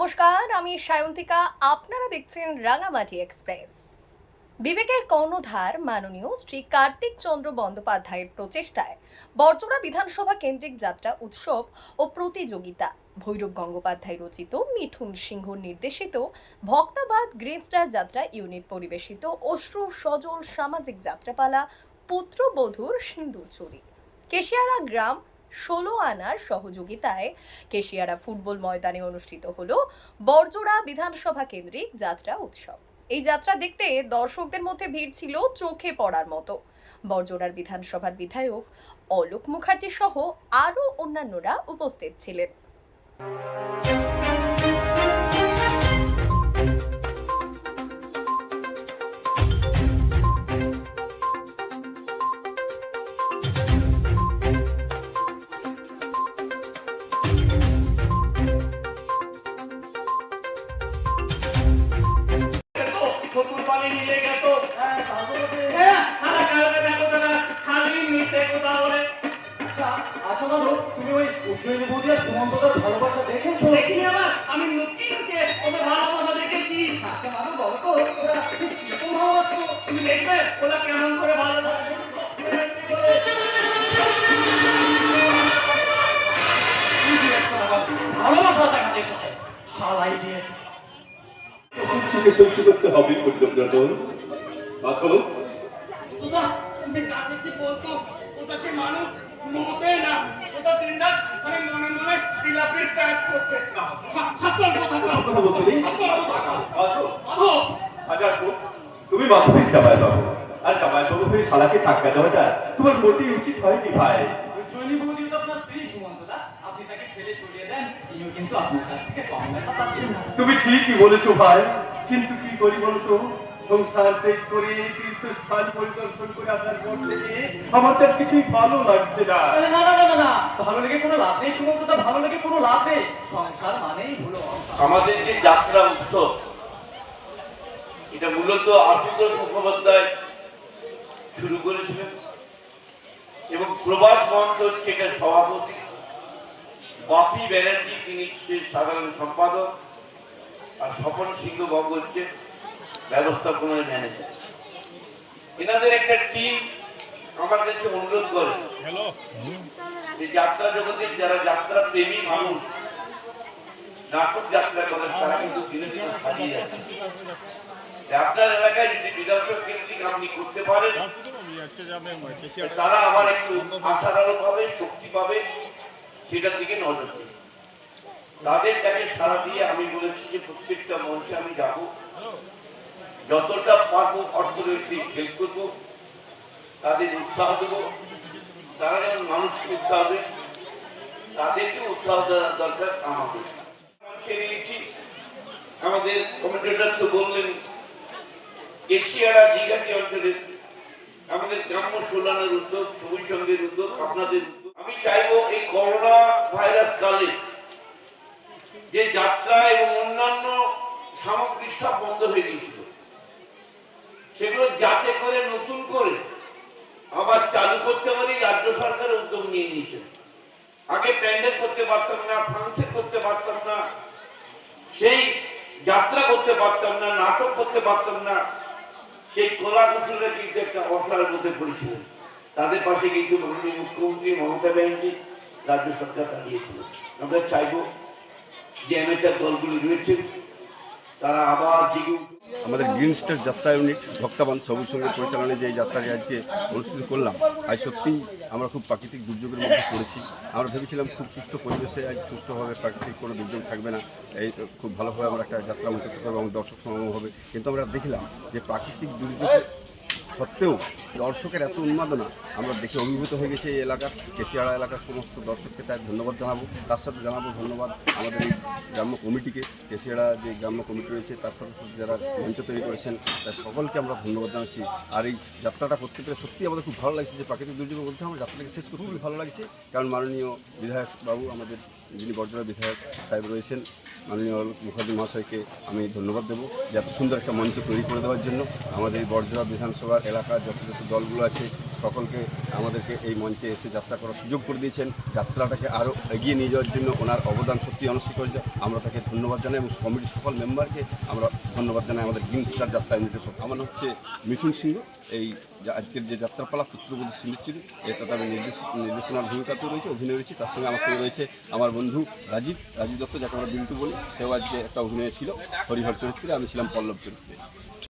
নমস্কার, আমি সায়ন্তিকা। আপনারা দেখছেন রাঙামাটি এক্সপ্রেস। বিবেকের কর্ণধার মাননীয় শ্রী কার্তিক চন্দ্র বন্দ্যোপাধ্যায়ের প্রচেষ্টায় বরজোড়া বিধানসভা কেন্দ্রিক যাত্রা উৎসব ও প্রতিযোগিতা, ভৈরব গঙ্গোপাধ্যায় রচিত, মিঠুন সিংহ নির্দেশিত ভক্তাবাদ গ্রিন স্টার যাত্রা ইউনিট পরিবেশিত অশ্রু সজল সামাজিক যাত্রাপালা পুত্রবধূর সিন্দুর চুরি, কেশিয়ারা গ্রাম ১৬ আনার সহযোগিতায় কেশিয়ারা ফুটবল ময়দানে অনুষ্ঠিত হলো বরজোড়া বিধানসভা কেন্দ্রিক যাত্রা উৎসব। এই যাত্রা দেখতে দর্শকদের মধ্যে ভিড় ছিল চোখে পড়ার মতো। বরজোড়ার বিধানসভার বিধায়ক অলোক মুখার্জি সহ আরও অন্যান্যরা উপস্থিত ছিলেন। ভালোবাসা দেখেছো? দেখিনি আবার, আমি লুকিয়ে ওদের ভালোবাসা দেখেছি। আচ্ছা মানুষ বলো তো, ওরা কিরকম ভালোবাসতো? তুমি দেখবে ওরা কেমন করে ভালোবাসে। ভালোবাসা দেখাতে এসেছে শালা ইডিয়েট। চোখে সহ্য করতে হবে তোরা তুমি কাছে কি বলতো? ওটা কি মানুষ মতে না, ওটা দিনটা মানে মনে মনে বিলাপির প্যাক করতে। সত্যি কথা বলতে তুমি মাথা চাপায় দাও, আর চাপায় বাবু হয়ে শালাকে ধাক্কা দেওয়াটা তোমার মোটেই উচিত হয়নি ভাই। জয়নী বৌদিও তো আপনার স্ত্রী সুমন্তদা, আপনি তাকে ফেলে সরিয়ে দেন, তিনিও কিন্তু আপনার কাছ থেকে কম দেখা পাচ্ছেন না। তুমি ঠিকই বলেছো ভাই, কিন্তু কি করি বলতো, সংসার ত্যাগ করে তীর্থস্থান পরিদর্শন করে আসার পর থেকে আমার তো কিছুই ভালো লাগছে না। না না না না না, ভালো লেগে কোনো লাভ নেই সুমন্তদা, ভালো লেগে কোনো লাভ নেই। সংসার মানেই হলো আমাদের যে যাত্রা উৎসব, এটা মূলত আশুতোষ মুখোপাধ্যায় শুরু করেছিলেন এবং প্রবাস মঞ্চ হচ্ছে এটা সভাপতি, বাপি ব্যানার্জি তিনি সাধারণ সম্পাদক, আর স্বপন সিংহ বাবু হচ্ছে ব্যবস্থাপনার ম্যানেজার। এনাদের একটা টিম আমার কাছে অনুরোধ করে যে যাত্রা জগতের যারা যাত্রা প্রেমী মানুষ নাটক যাত্রা করেন তারা কিন্তু ধীরে ধীরে হারিয়ে যাচ্ছে। আপনার এলাকায় যদি বিধানসভা কেন্দ্রিক আপনি করতে পারেন, তারা আবার একটু আশার আলো পাবে, শক্তি পাবে, সেটার দিকে নজর দেবে। তাদের কাছে সারা দিয়ে আমি বলেছি যে প্রত্যেকটা মঞ্চে আমি যাবো, যতটা পারবো অর্থনৈতিক হেল্প করবো, তাদের উৎসাহ দেবো। তারা যেমন মানুষকে উৎসাহ দেবে, তাদেরকে উৎসাহ দেওয়ার দরকার আমাদের। আমাদের কমেন্টেটর তো বললেন কেশিয়ারা জিগাটি অঞ্চলের আমাদের গ্রাম্য সোলানের উদ্যোগ, সবুজ সংঘের উদ্যোগ, আপনাদের উদ্যোগ। আমি চাইবো এই করোনা ভাইরাস কালে যে যাত্রা এবং অন্যান্য সামগ্রী সব বন্ধ হয়ে গিয়েছিল, সেগুলো যাতে করে নতুন করে আবার চালু করতে পারি রাজ্য সরকার উদ্যোগ নিয়ে নিয়েছেন। আগে প্যান্ডেল করতে পারতাম না, ফাংশন করতে পারতাম না, সেই যাত্রা করতে পারতাম না, নাটক করতে পারতাম না, সেই কলা কুশলীরা কিন্তু একটা অসহায়ের মধ্যে পড়েছিলেন। তাদের পাশে কিন্তু মাননীয় মুখ্যমন্ত্রী মমতা ব্যানার্জি রাজ্য সরকার দাঁড়িয়েছিল। আমরা চাইব যে অ্যামেচার দলগুলি রয়েছে তারা আবার জেগে আমাদের গ্রিন স্টার যাত্রা ইউনিট ভক্তাবান সবুজ সঙ্গে পরিচালনায় যে যাত্রাটি আজকে অনুষ্ঠিত করলাম, আজ সত্যিই আমরা খুব প্রাকৃতিক দুর্যোগের মধ্যে পড়েছি। আমরা ভেবেছিলাম খুব সুষ্ঠু পরিবেশে আজ সুষ্ঠুভাবে প্রাকৃতিক কোনো দুর্যোগ থাকবে না, এই খুব ভালোভাবে আমরা একটা যাত্রা মঞ্চস্থ করবো এবং দর্শক সমাগম হবে। কিন্তু আমরা দেখলাম যে প্রাকৃতিক দুর্যোগ সত্ত্বেও দর্শকের এত উন্মাদনা আমরা দেখে অভিভূত হয়ে গেছে। এই এলাকার কেশিয়াড়া এলাকার সমস্ত দর্শককে তাই ধন্যবাদ জানাবো। তার সাথে জানাবো ধন্যবাদ আমাদের এই গ্রাম্য কমিটিকে, কেশিয়াড়া যে গ্রাম্য কমিটি রয়েছে তার সাথে সাথে যারা মঞ্চ তৈরি করেছেন তার সকলকে আমরা ধন্যবাদ জানাচ্ছি। আর এই যাত্রাটা করতে পেরে সত্যিই আমাদের খুব ভালো লাগছে যে প্রাকৃতিক দুর্যোগের মধ্যে আমরা যাত্রাটাকে শেষ করতে খুবই ভালো লাগছে। কারণ মাননীয় বিধায়ক বাবু আমাদের যিনি বরজোড়া বিধায়ক সাহেব রয়েছেন, মাননীয় মুখার্জি মহাশয়কে আমি ধন্যবাদ দেবো যে এত সুন্দর একটা মঞ্চ তৈরি করে দেওয়ার জন্য। আমাদের এই বরজোড়া বিধানসভার এলাকার যত দলগুলো আছে সকলকে আমাদেরকে এই মঞ্চে এসে যাত্রা করার সুযোগ করে দিয়েছেন। যাত্রাটাকে আরও এগিয়ে নিয়ে যাওয়ার জন্য ওনার অবদান সত্যি অনস্বীকার্য। আমরা তাকে ধন্যবাদ জানাই এবং কমিটির সকল মেম্বারকে আমরা ধন্যবাদ জানাই। আমাদের গ্রিন স্টার যাত্রা ইউনিটের পক্ষ। আমার হচ্ছে মিঠুন সিংহ। এই আজকের যে যাত্রাপালা পুত্রবধূ সিন্ধুচুরি, এটাতে আমি নির্দেশনার ভূমিকাতেও রয়েছে, অভিনয় রয়েছে। তার সঙ্গে আমার সঙ্গে রয়েছে আমার বন্ধু রাজীব দত্ত, যাকে আমরা বিন্টু বলি। সেও আজকে একটা অভিনয় ছিল হরিহর চরিত্রে, আমি ছিলাম পল্লব চরিত্রে।